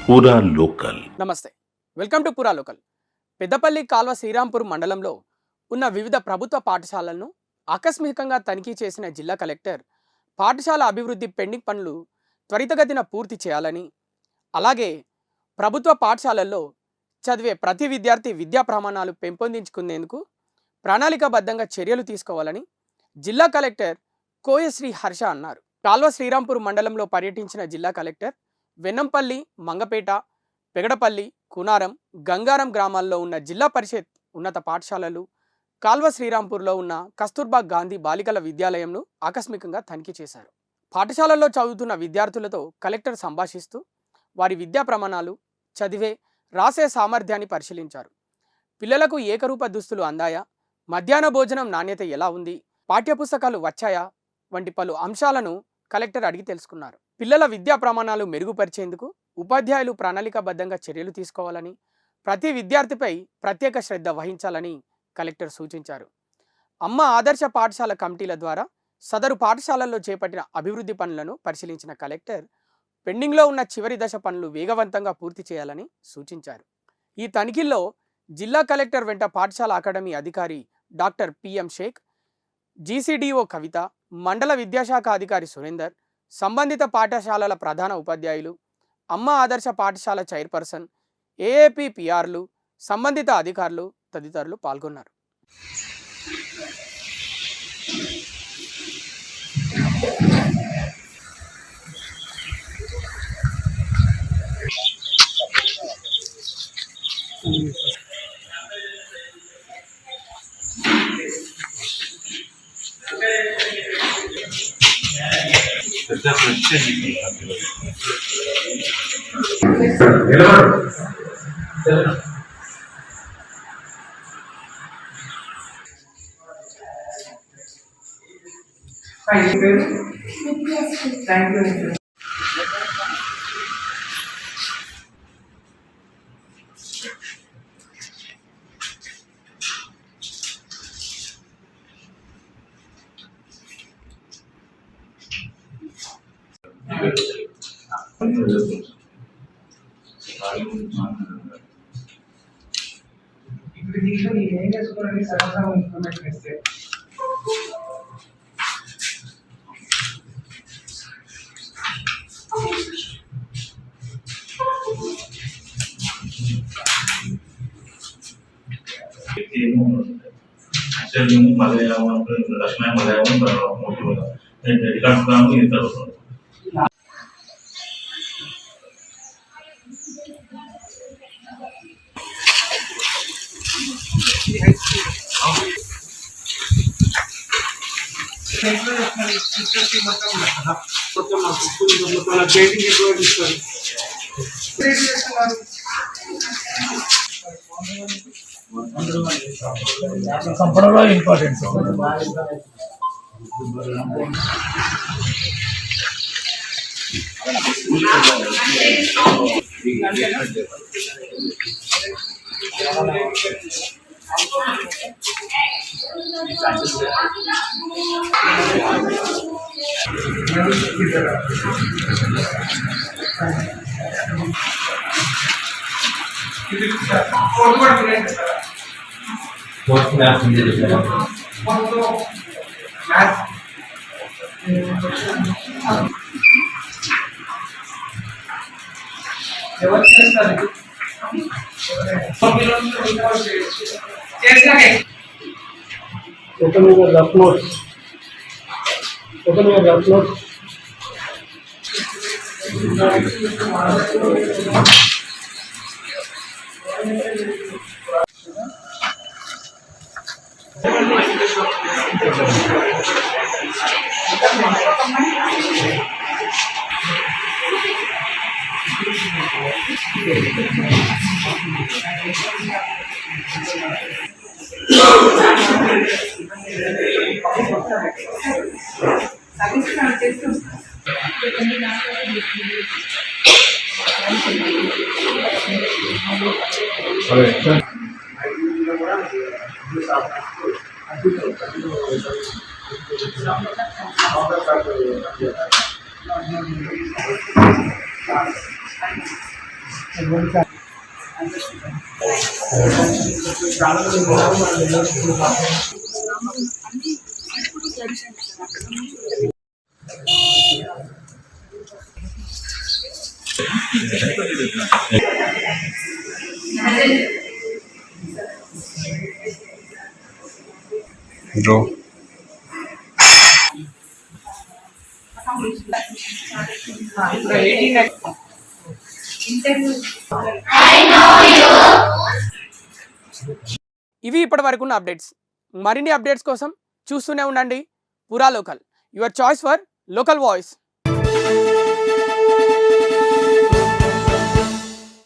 పూరా లోకల్. నమస్తే, welcome to పూరా లోకల్. పెద్దపల్లి కాల్వ శ్రీరాంపూర్ మండలంలో ఉన్న వివిధ ప్రభుత్వ పాఠశాలలను ఆకస్మికంగా తనిఖీ చేసిన జిల్లా కలెక్టర్ పాఠశాల అభివృద్ధి పెండింగ్ పనులు త్వరితగతిన పూర్తి చేయాలని, అలాగే ప్రభుత్వ పాఠశాలల్లో చదివే ప్రతి విద్యార్థి విద్యా ప్రమాణాలు పెంపొందించుకునేందుకు ప్రణాళికాబద్ధంగా చర్యలు తీసుకోవాలని జిల్లా కలెక్టర్ కోయశ్రీ హర్ష అన్నారు. కాల్వ శ్రీరాంపూర్ మండలంలో పర్యటించిన జిల్లా కలెక్టర్ వెన్నంపల్లి, మంగపేట, పెగడపల్లి, కునారం, గంగారం గ్రామాల్లో ఉన్న జిల్లా పరిషత్ ఉన్నత పాఠశాలలు, కాల్వ శ్రీరాంపూర్లో ఉన్న కస్తూర్బా గాంధీ బాలికల విద్యాలయంను ఆకస్మికంగా తనిఖీ చేశారు. పాఠశాలల్లో చదువుతున్న విద్యార్థులతో కలెక్టర్ సంభాషిస్తూ వారి విద్యా ప్రమాణాలు, చదివే, రాసే సామర్థ్యాన్ని పరిశీలించారు. పిల్లలకు ఏకరూప దుస్తులు అందాయా, మధ్యాహ్న భోజనం నాణ్యత ఎలా ఉంది, పాఠ్యపుస్తకాలు వచ్చాయా వంటి పలు అంశాలను కలెక్టర్ అడిగి తెలుసుకున్నారు. పిల్లల విద్యా ప్రమాణాలు మెరుగుపరిచేందుకు ఉపాధ్యాయులు ప్రణాళికాబద్ధంగా చర్యలు తీసుకోవాలని, ప్రతి విద్యార్థిపై ప్రత్యేక శ్రద్ధ వహించాలని కలెక్టర్ సూచించారు. అమ్మ ఆదర్శ పాఠశాల కమిటీల ద్వారా సదరు పాఠశాలల్లో చేపట్టిన అభివృద్ధి పనులను పరిశీలించిన కలెక్టర్ పెండింగ్లో ఉన్న చివరి దశ పనులు వేగవంతంగా పూర్తి చేయాలని సూచించారు. ఈ తనిఖీల్లో జిల్లా కలెక్టర్ వెంట పాఠశాల అకాడమీ అధికారి డాక్టర్ పిఎం షేక్, జీసీడీఓ కవిత, మండల విద్యాశాఖ అధికారి సురేందర్, సంబంధిత పాఠశాలల ప్రధాన ఉపాధ్యాయులు, అమ్మ ఆదర్శ పాఠశాల చైర్పర్సన్, ఏఏపీ పిఆర్లు, సంబంధిత అధికారులు తదితరులు పాల్గొన్నారు. Thank you. ఇప్పుడు దీంట్లో నేను ఏం చేసుకోవాలని సరసంగా ఇన్ఫర్మేషన్ ఇస్తే మలయాళం దక్షిణ మలయాళం రికార్డ్స్ ఇస్తారు. సంపడలో ఇంపార్టెంట్ ఎవరు చేస్తారు open your rough notes. Open your rough notes. చాలా మంది ఉన్నారు, వాళ్ళు ఎవరు బ్రో ఇవి ఇప్పటి వరకు ఉన్న అప్డేట్స్. మరిన్ని అప్డేట్స్ కోసం చూస్తూనే ఉండండి పురా local, your choice for local voice.